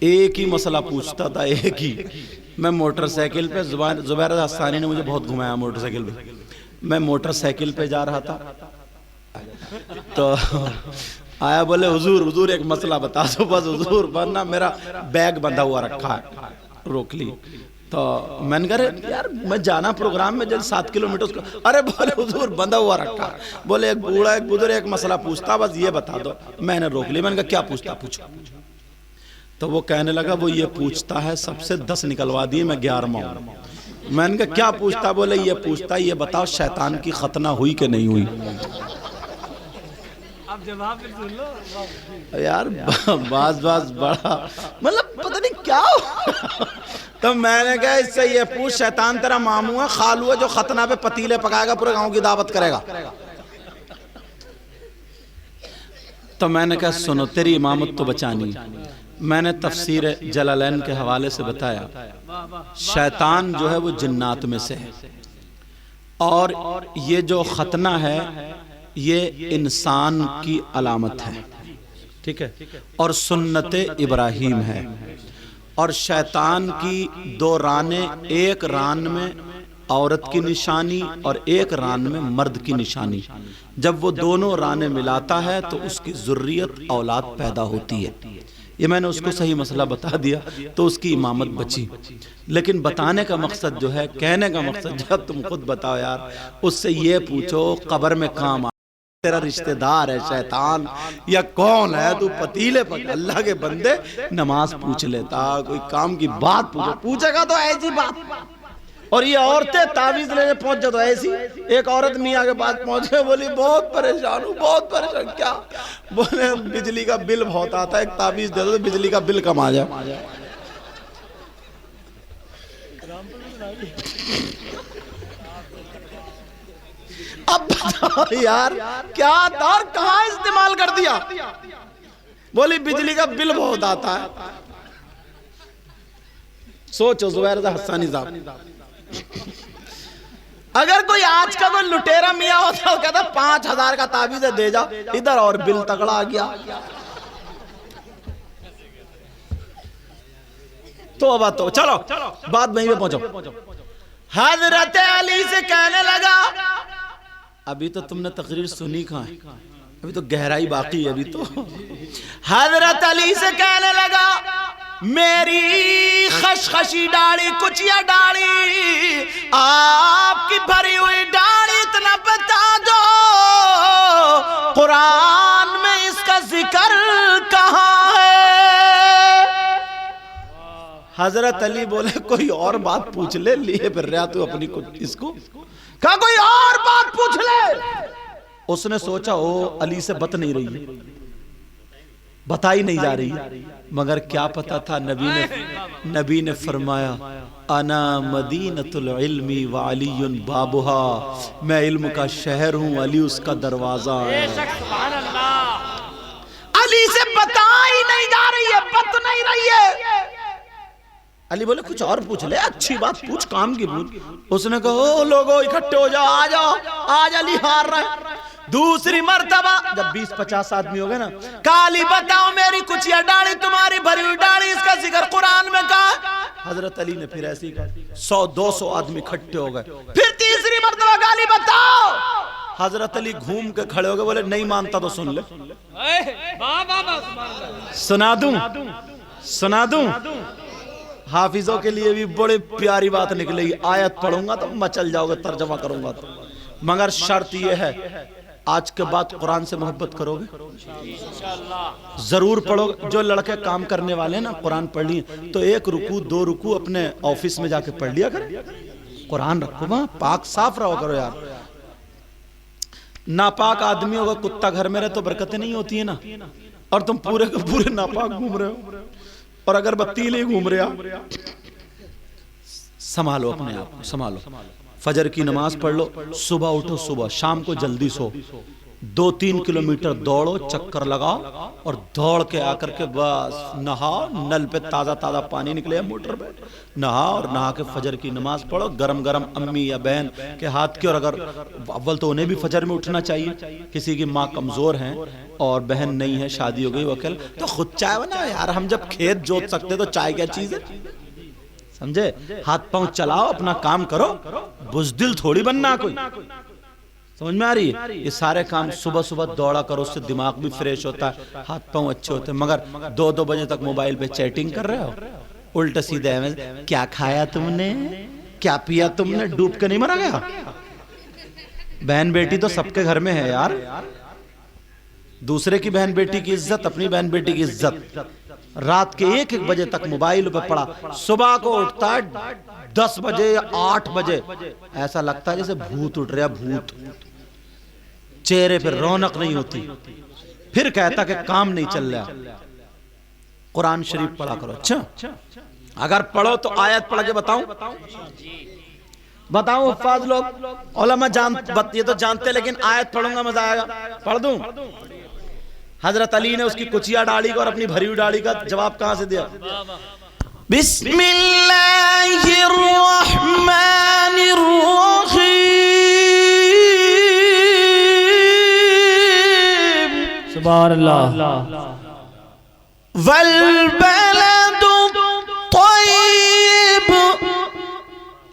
ایک ہی مسئلہ پوچھتا تھا، ایک ہی. میں موٹر سائیکل پہ، زبیر حسانی نے مجھے بہت گھمایا موٹر سائیکل پہ. میں موٹر سائیکل پہ جا رہا تھا تو آیا، بولے حضور ایک مسئلہ بتا دو بس حضور، ورنہ میرا بیگ بندھا ہوا رکھا ہے. روک لی تو میں نے کہا یار میں جانا پروگرام میں، جلد 7 کلومیٹر. ارے بولے حضور بندھا ہوا رکھا. بولے ایک بوڑھا ایک بزرگ ایک مسئلہ پوچھتا، بس یہ بتا دو. میں نے روک لی. میں نے کہا کیا پوچھتا؟ پوچھو. تو وہ کہنے لگا وہ یہ پوچھتا ہے، سب سے 10 نکلوا دیے، میں 11واں ہوں. میں نے کہا کیا پوچھتا؟ بولے یہ پوچھتا یہ بتاؤ شیطان کی ختنہ ہوئی کہ نہیں ہوئی. یار باز بڑا مطلب پتہ نہیں کیا ہو. تو میں نے کہا اس سے یہ پوچھ، شیطان تیرا ماموں ہے، خالو ہے، جو ختنہ پہ پتیلے پکائے گا، پورے گاؤں کی دعوت کرے گا. تو میں نے کہا سنو تیری امامت تو بچانی. میں نے تفسیر جلالین کے حوالے سے بتایا شیطان جو ہے وہ جنات میں سے ہے، اور یہ جو ختنہ ہے یہ انسان کی علامت ہے، ٹھیک ہے، اور سنت ابراہیم ہے. اور شیطان کی 2 رانے، ایک ران میں عورت کی نشانی اور ایک ران میں مرد کی نشانی. جب وہ دونوں رانے ملاتا ہے تو اس کی ذریت اولاد پیدا ہوتی ہے. یہ میں نے اس کو صحیح مسئلہ بتا دیا تو اس کی امامت بچی. لیکن بتانے کا مقصد جو ہے، کہنے کا مقصد جو ہے، تم خود بتاؤ یار. اس سے یہ پوچھو قبر میں کام تیرا رشتہ دار ہے شیطان یا کون ہے؟ تو پتیلے پر اللہ کے بندے نماز پوچھ لیتا، کوئی کام کی بات پوچھے گا تو ایسی بات. اور یہ عورتیں تعویذ لینے پہنچ جا تو ایسی. ایک عورت میاں کے پاس پہنچے، بولی بہت پریشان ہوں، بہت پریشان. کیا؟ بولے بجلی کا بل بہت آتا ہے، ایک تعویذ دے دو بجلی کا بل کم آ جائے. اب بتاؤ یار کیا دار کہاں استعمال کر دیا؟ بولی بجلی کا بل بہت آتا ہے. سوچو زبیر حسانی صاحب، اگر کوئی آج کا کوئی لٹیرا میاں ہوتا وہ کہتا 5000 کا تعویذ دے جا، ادھر اور بل تکڑا آ گیا. تو چلو بات وہیں پہ پہنچو. حضرت علی سے کہنے لگا، ابھی تو تم نے تقریر سنی کہاں ہے، ابھی تو گہرائی باقی ہے. ابھی تو حضرت علی سے کہنے لگا میری خشخشی ڈاڑی کچیا ڈاڑی، آپ کی بھری ہوئی ڈاڑی، اتنا بتا دو قرآن میں اس کا ذکر کہاں ہے؟ حضرت علی بولے کوئی اور بات پوچھ لے، لیے پھر رہا تو اپنی اس کو. کہا کوئی اور بات پوچھ لے. اس نے سوچا او علی سے بت نہیں رہی، بتائی نہیں جا رہی. مگر کیا پتا تھا نبی نے فرمایا انا مدینۃ العلم وعلی بابها، میں علم کا شہر ہوں، علی اس کا دروازہ ہے. علی سے بتائی نہیں جا رہی ہے، بت نہیں رہی ہے. علی بولے کچھ اور پوچھ لے، اچھی بات پوچھ، کام کی پوچھ. اس نے کہا او لوگو اکٹھے ہو جاؤ، آ جاؤ، آج علی ہار رہا ہے. دوسری مرتبہ جب 20-50 آدمی ہو گئے نا، کالی بتاؤ میری کچیا ڈاڑی، تمہاری بھری ہوئی ڈاڑی، اس کا ذکر قرآن میں کہا. حضرت علی نے پھر ایسی کہا. 100-200 آدمی کھٹے ہو گئے. پھر تیسری مرتبہ کالی بتاؤ. حضرت علی گھوم کے کھڑے ہو گئے، بولے نہیں مانتا تو سن لے. سنا دوں. حافظوں کے لیے بھی بڑی پیاری بات نکلے گی. آیت پڑھوں گا تو مچل جاؤ گے، ترجمہ کروں گا تو. مگر شرط یہ ہے آج کے بعد قرآن سے محبت کرو گے، ضرور پڑھو گے. جو لڑکے کام کرنے والے نا قرآن پڑھ لیے تو 1 رکوع 2 رکوع اپنے آفس میں جا کے پڑھ لیا کریں. قرآن رکھو وہاں، پاک صاف رہو کرو یار. ناپاک آدمی ہوگا، کتا گھر میں رہے تو برکتیں نہیں ہوتی ہیں نا. اور تم پورے کے پورے ناپاک گھوم رہے ہو، اور اگر بتی لے گھوم رہے ہو. سنبھالو اپنے آپ کو، سنبھالو. فجر کی نماز پڑھ لو، صبح اٹھو، صبح شام کو جلدی سو. 2-3 کلومیٹر دوڑو، چکر لگاؤ اور دوڑ کے آ کر کے بس نہاؤ، نل پہ تازہ تازہ پانی نکلے موٹر پہ، نہاؤ اور نہا کے فجر کی نماز پڑھو گرم گرم امی یا بہن کے ہاتھ کی. اور اگر اول تو انہیں بھی فجر میں اٹھنا چاہیے، کسی کی ماں کمزور ہیں اور بہن نہیں ہے، شادی ہو گئی وکیل، تو خود چائے بنا یار. ہم جب کھیت جوت سکتے تو چائے کیا چیز ہے؟ سمجھے؟ ہاتھ پاؤں چلاؤ، اپنا کام کرو، بزدل تھوڑی بننا کوئی. سمجھ میں آ رہی ہے؟ یہ سارے کام صبح صبح دوڑا کرو، اس سے دماغ بھی فریش ہوتا ہے، ہاتھ پاؤں اچھے ہوتے ہیں. مگر 2 بجے تک موبائل پہ چیٹنگ کر رہے ہو، الٹا سیدھے کیا کھایا تم نے، کیا پیا تم نے، ڈوب کے نہیں مرا گیا؟ بہن بیٹی تو سب کے گھر میں ہے یار. دوسرے کی بہن بیٹی کی عزت، اپنی بہن بیٹی کی عزت. رات کے 1 بجے تک موبائل پہ پڑا، صبح کو اٹھتا ہے 10 بجے یا 8 بجے، ایسا لگتا ہے جیسے بھوت اٹھ رہا، بھوت. چہرے پہ رونق نہیں ہوتی، پھر کہتا کہ کام نہیں چل رہا. قرآن شریف پڑھا کرو. اچھا اگر پڑھو تو آیت پڑھ کے بتاؤں حفاظ لوگ علماء یہ تو جانتے، لیکن آیت پڑھوں گا مزہ آئے گا. پڑھ دوں؟ حضرت علی نے اس کی کچیا ڈاڑی کو اور اپنی بھری ہوئی ڈاڑی کا جواب کہاں سے دیا؟ بسم اللہ الرحمن الرحیم. سبحان اللہ. والبلد الطیب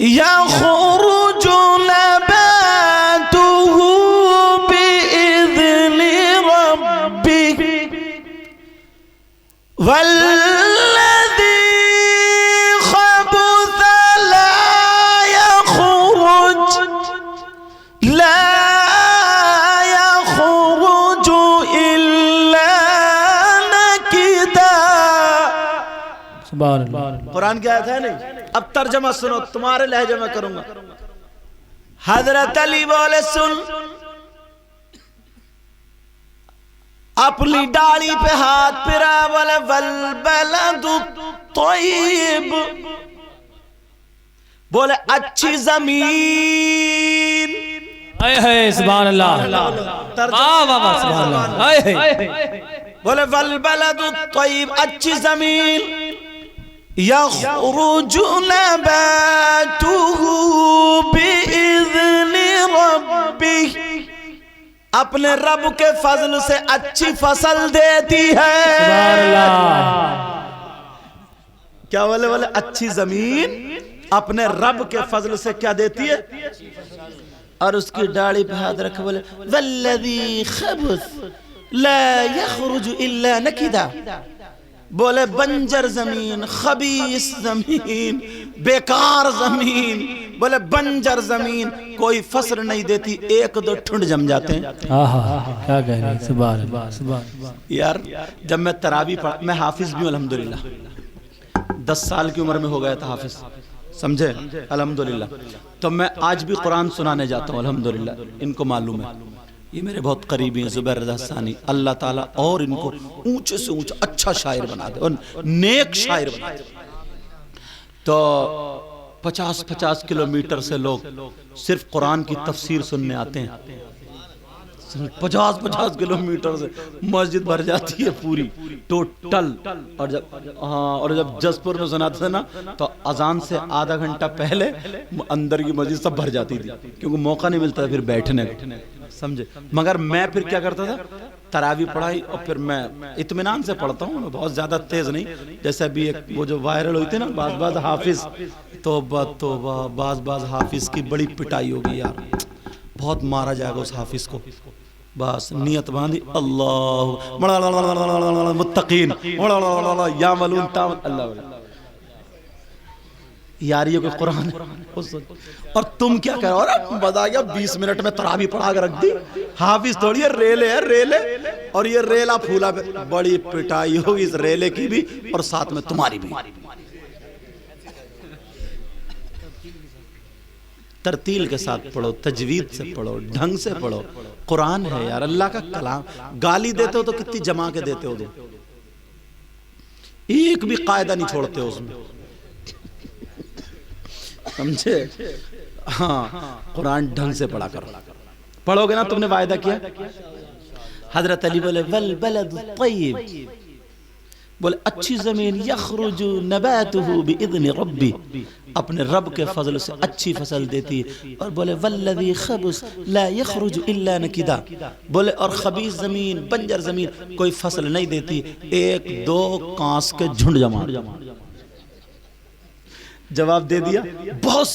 یخرج نباتہ بإذن ربہ والذی خبث لا یخرج قرآن کی آیت ہے نہیں. اب ترجمہ سنو، تمہارے لہجے میں کروں گا. حضرت علی بولے سن، اپنی ڈاڑی پہ ہاتھ پھرا، بولے والبلد الطیب، بولے اچھی زمین. سبحان اللہ. سبحان اللہ. بولے والبلد الطیب، اچھی زمین، یخرج نباتہ بإذن ربہ، اپنے رب کے فضل سے اچھی فصل دیتی ہے. سبحان اللہ. کیا بولے اچھی زمین اپنے رب کے فضل سے کیا دیتی ہے؟ اور اس کی ڈاڑی پہ ہاتھ رکھے بولے والذی خبث لا یخرج الا نکدا، بولے بنجر زمین، خبیث زمین، بیکار زمین، بولے بنجر زمین کوئی فصل نہیں دیتی، 1-2 ٹھنڈ جم جاتے ہیں. کیا کہہ رہے ہیں. سبحان اللہ. یار جب میں تراویح پڑھا، میں حافظ بھی ہوں الحمدللہ، 10 سال کی عمر میں ہو گیا تھا حافظ، سمجھے الحمدللہ. تو میں آج بھی قرآن سنانے جاتا ہوں الحمدللہ. ان کو معلوم ہے، یہ میرے بہت قریبی ہیں، زبیر رضا ثانی، اللہ تعالیٰ اور ان کو اونچے سے اونچا اچھا شاعر بنا دے اور نیک شاعر بنا دے. تو 50 کلومیٹر سے لوگ صرف قرآن کی تفسیر سننے آتے ہیں. 50 کلومیٹر سے مسجد بھر جاتی ہے پوری ٹوٹل. اور جب جسپور میں سناتے تھے نا تو اذان سے آدھا گھنٹہ پہلے اندر کی مسجد سب بھر جاتی تھی، کیونکہ موقع نہیں ملتا پھر بیٹھنے کا، سمجھے. مگر میں پھر کیا کرتا تھا، تراویح پڑھائی اور پھر میں اطمینان سے پڑھتا ہوں، بہت زیادہ تیز نہیں. جیسے ابھی ایک وہ جو وائرل ہوئی تھی نا، بعض حافظ، توبہ بعض حافظ کی بڑی پٹائی ہوگی یار، بہت مارا جائے گا اس حافظ کو. بس نیت باندھی، اللہ متقین یا ملون تام اللہ. یار یہ کوئی قرآن ہے؟ اور تم کیا کہہ رہے ہو؟ بتا گیا 20 منٹ میں تراویح پڑھا کر رکھ دی. حافظ تھوڑی ہے، ریلے ہے ریلے، اور یہ ریلا پھولا پہ بڑی پٹائی ہوگی اس ریلے کی بھی اور ساتھ میں تمہاری بھی. ترتیل کے ساتھ پڑھو، تجوید سے پڑھو، ڈھنگ سے پڑھو. قرآن ہے یار، اللہ کا کلام. گالی دیتے ہو تو کتنی جما کے دیتے ہو، ایک بھی قاعدہ نہیں چھوڑتے اس میں، سمجھے. ہاں قرآن ڈھنگ سے پڑھا کرو. پڑھو گے نا، تم نے وعدہ کیا حضرت علی بولے والبلد الطیب، بولے اچھی زمین یخرج نباتہ باذن ربی، اپنے رب کے فضل سے اچھی فصل دیتی ہے، اور بولے والذی خبث لا یخرج الا نکدا، بولے اور خبیث زمین، بنجر زمین کوئی فصل نہیں دیتی، ایک دو کانس کے جھنڈ جمع۔ جواب دے دیا، بہت